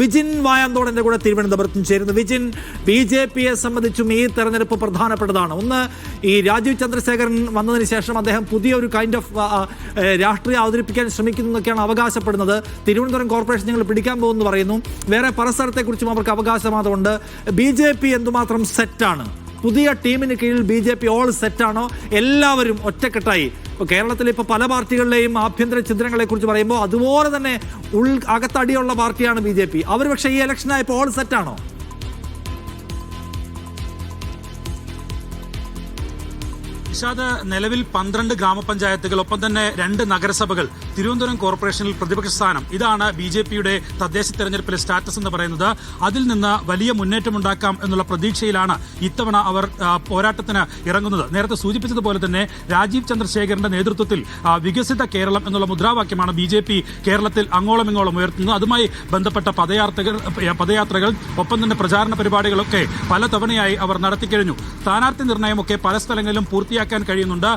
വിജിൻ വായാന്തോടൻ്റെ കൂടെ തിരുവനന്തപുരത്തും ചേരുന്നു. വിജിൻ, BJPയെ സംബന്ധിച്ചും ഈ തെരഞ്ഞെടുപ്പ് പ്രധാനപ്പെട്ടതാണ്. ഒന്ന്, ഈ രാജീവ് ചന്ദ്രശേഖരൻ വന്നതിന് ശേഷം അദ്ദേഹം പുതിയൊരു കൈൻഡ് ഓഫ് രാഷ്ട്രീയം അവതരിപ്പിക്കാൻ ശ്രമിക്കുന്നു എന്നൊക്കെയാണ് അവകാശപ്പെടുന്നത്. തിരുവനന്തപുരം കോർപ്പറേഷൻ ഞങ്ങൾ പിടിക്കാൻ പോകുമെന്ന് പറയുന്നു. വേറെ പല സ്ഥലത്തെക്കുറിച്ചും അവർക്ക് അവകാശവാദമുണ്ട്. BJP എന്തുമാത്രം സെറ്റാണ്? പുതിയ ടീമിന് കീഴിൽ BJP ഓൾ സെറ്റാണോ? എല്ലാവരും ഒറ്റക്കെട്ടായി? ഇപ്പോൾ കേരളത്തിൽ ഇപ്പോൾ പല പാർട്ടികളിലെയും ആഭ്യന്തര ചിത്രങ്ങളെ കുറിച്ച് പറയുമ്പോൾ അതുപോലെ തന്നെ അകത്തടിയുള്ള പാർട്ടിയാണ് BJP. അവർ പക്ഷേ ഈ ഇലക്ഷനായപ്പോൾ ഓൾ സെറ്റാണോ? നിഷാദ്, നിലവിൽ 12 ഗ്രാമപഞ്ചായത്തുകൾ, ഒപ്പം തന്നെ 2 നഗരസഭകൾ, തിരുവനന്തപുരം കോർപ്പറേഷനിൽ പ്രതിപക്ഷ സ്ഥാനം, ഇതാണ് BJPയുടെ തദ്ദേശ തെരഞ്ഞെടുപ്പിലെ സ്റ്റാറ്റസ് എന്ന് പറയുന്നത്. അതിൽ നിന്ന് വലിയ മുന്നേറ്റമുണ്ടാക്കാം എന്നുള്ള പ്രതീക്ഷയിലാണ് ഇത്തവണ അവർ പോരാട്ടത്തിന് ഇറങ്ങുന്നത്. നേരത്തെ സൂചിപ്പിച്ചതുപോലെ തന്നെ രാജീവ് ചന്ദ്രശേഖരന്റെ നേതൃത്വത്തിൽ വികസിത കേരളം എന്നുള്ള മുദ്രാവാക്യമാണ് BJP കേരളത്തിൽ അങ്ങോളം ഇങ്ങോളം ഉയർത്തുന്നത്. അതുമായി ബന്ധപ്പെട്ട പദയാത്രകൾ ഒപ്പം തന്നെ പ്രചാരണ പരിപാടികളൊക്കെ പലതവണയായി അവർ നടത്തിക്കഴിഞ്ഞു. സ്ഥാനാർത്ഥി നിർണയമൊക്കെ പല സ്ഥലങ്ങളിലും പൂർത്തിയാക്കാൻ കഴിയുന്നുണ്ട്.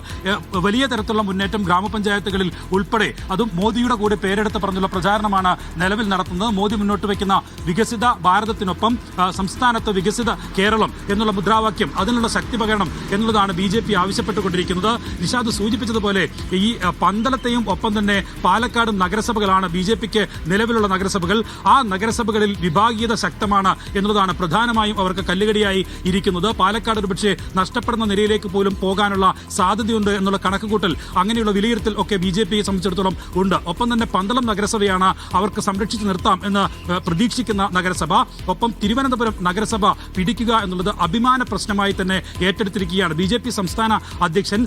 വലിയ തരത്തിലുള്ള മുന്നേറ്റം ഗ്രാമപഞ്ചായത്തുകളിൽ ഉൾപ്പെടെ, അതും മോദിയുടെ കൂടെ പേരെടുത്ത് പറഞ്ഞുള്ള പ്രചാരണമാണ് നിലവിൽ നടത്തുന്നത്. മോദി മുന്നോട്ട് വയ്ക്കുന്ന വികസിത ഭാരതത്തിനൊപ്പം സംസ്ഥാനത്ത് വികസിത കേരളം എന്നുള്ള മുദ്രാവാക്യം, അതിനുള്ള ശക്തി പകരണം എന്നുള്ളതാണ് BJP ആവശ്യപ്പെട്ടുകൊണ്ടിരിക്കുന്നത്. നിഷാദ് സൂചിപ്പിച്ചതുപോലെ ഈ പന്തളത്തെയും ഒപ്പം തന്നെ പാലക്കാടും നഗരസഭകളാണ് BJPക്ക് നിലവിലുള്ള നഗരസഭകൾ. ആ നഗരസഭകളിൽ വിഭാഗീയത ശക്തമാണ് എന്നുള്ളതാണ് പ്രധാനമായും അവർക്ക് കല്ലുകടിയായി ഇരിക്കുന്നത്. പാലക്കാട് ഒരുപക്ഷെ നഷ്ടപ്പെടുന്ന നിലയിലേക്ക് പോലും പോകാനുള്ള സാധ്യതയുണ്ട് എന്നുള്ള കണക്കുകൂട്ടൽ, അങ്ങനെയുള്ള വിലയിരുത്തൽ ഒക്കെ BJPയെ സംബന്ധിച്ചിടത്തോളം ഉണ്ട്. ഒപ്പം തന്നെ പന്തളം നഗരസഭയാണ് അവർക്ക് സംരക്ഷിച്ചു നിർത്താം എന്ന് പ്രതീക്ഷിക്കുന്ന നഗരസഭ. ഒപ്പം തിരുവനന്തപുരം നഗരസഭ പിടിക്കുക എന്നുള്ളത് അഭിമാന പ്രശ്നമായി തന്നെ ഏറ്റെടുത്തിരിക്കുകയാണ്. BJP സംസ്ഥാന അധ്യക്ഷൻ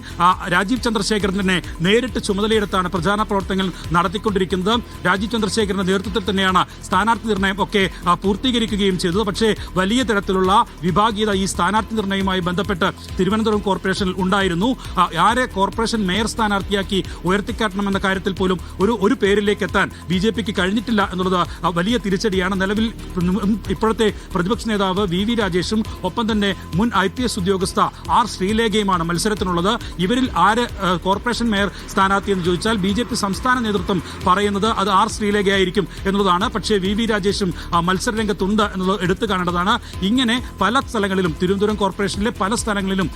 രാജീവ് ചന്ദ്രശേഖരനെ നേരിട്ട് ചുമതലയെടുത്താണ് പ്രചാരണ പ്രവർത്തനങ്ങൾ നടത്തിക്കൊണ്ടിരിക്കുന്നത്. രാജീവ് ചന്ദ്രശേഖരന്റെ നേതൃത്വത്തിൽ തന്നെയാണ് സ്ഥാനാർത്ഥി നിർണയം ഒക്കെ പൂർത്തീകരിക്കുകയും ചെയ്തത്. പക്ഷേ വലിയ തരത്തിലുള്ള വിഭാഗീയത ഈ സ്ഥാനാർത്ഥി നിർണയവുമായി ബന്ധപ്പെട്ട് തിരുവനന്തപുരം കോർപ്പറേഷനിൽ ഉണ്ടായിരുന്നു. ആരെ കോർപ്പറേഷൻ മേയർ സ്ഥാനാർത്ഥിയാക്കി ഉയർത്തിക്കാട്ടണമെന്ന കാര്യത്തിൽ പോലും ഒരു പേരിലേക്ക് എത്താൻ BJPക്ക് കഴിഞ്ഞിട്ടില്ല എന്നുള്ളത് വലിയ തിരിച്ചടിയാണ്. നിലവിൽ ഇപ്പോഴത്തെ പ്രതിപക്ഷ നേതാവ് VV രാജേഷും ഒപ്പം തന്നെ മുൻ IPS ഉദ്യോഗസ്ഥ R ശ്രീലേഖയുമാണ് മത്സരത്തിനുള്ളത്. ഇവരിൽ ആര് കോർപ്പറേഷൻ മേയർ സ്ഥാനാർത്ഥി എന്ന് ചോദിച്ചാൽ BJP സംസ്ഥാന നേതൃത്വം പറയുന്നത് അത് R ശ്രീലേഖയായിരിക്കും എന്നുള്ളതാണ്. പക്ഷേ VV രാജേഷും മത്സരരംഗത്തുണ്ട് എന്നുള്ളത് എടുത്തു കാണേണ്ടതാണ്. ഇങ്ങനെ പല സ്ഥലങ്ങളിലും, തിരുവനന്തപുരം കോർപ്പറേഷനിലെ പല സ്ഥലങ്ങളിലും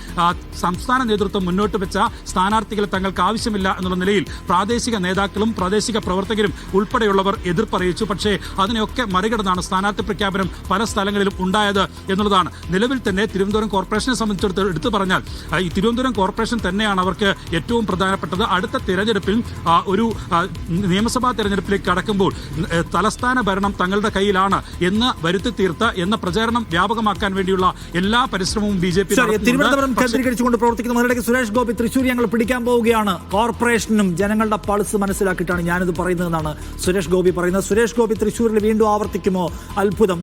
സംസ്ഥാന നേതൃത്വം മുന്നോട്ട് വെച്ച സ്ഥാനാർത്ഥികളെ തങ്ങൾക്ക് ആവശ്യമില്ല എന്നുള്ള നിലയിൽ പ്രാദേശിക നേതാക്കളും പ്രാദേശിക പ്രവർത്തകരും ഉൾപ്പെടെയുള്ളവർ എതിർപ്പറിയിച്ചു. പക്ഷേ അതിനെയൊക്കെ മറികടന്നാണ് സ്ഥാനാർത്ഥി പ്രഖ്യാപനം പല സ്ഥലങ്ങളിലും ഉണ്ടായത് എന്നുള്ളതാണ്. നിലവിൽ തന്നെ തിരുവനന്തപുരം കോർപ്പറേഷനെ സംബന്ധിച്ചിടത്തോളം എടുത്തു പറഞ്ഞാൽ ഈ തിരുവനന്തപുരം കോർപ്പറേഷൻ തന്നെയാണ് അവർക്ക് ഏറ്റവും പ്രധാനപ്പെട്ടത്. അടുത്ത തിരഞ്ഞെടുപ്പിൽ ഒരു നിയമസഭാ തിരഞ്ഞെടുപ്പിലേക്ക് കടക്കുമ്പോൾ തലസ്ഥാന ഭരണം തങ്ങളുടെ കയ്യിലാണ് എന്ന് വരുത്തി തീർത്ത് എന്ന പ്രചാരണം വ്യാപകമാക്കാൻ വേണ്ടിയുള്ള എല്ലാ പരിശ്രമവും BJP തിരുവനന്തപുരം കേന്ദ്രീകരിച്ചുകൊണ്ട് പ്രവർത്തിക്കുന്ന അതിനിടയ്ക്ക് സുരേഷ് ഗോപി തൃശ്ശൂർ ഞങ്ങൾ പിടിക്കാൻ പോവുകയാണ്. കോർപ്പറേഷനും ജനങ്ങളുടെ പൾസ് മനസ്സിലാക്കിയിട്ടാണ് ഞാനിത് പറയുന്നതെന്നാണ് സുരേഷ് ഗോപി പറയുന്നത്. സുരേഷ് ഗോപി തൃശ്ശൂരിൽ വീണ്ടും ആവർത്തിക്കുമോ അത്ഭുതം?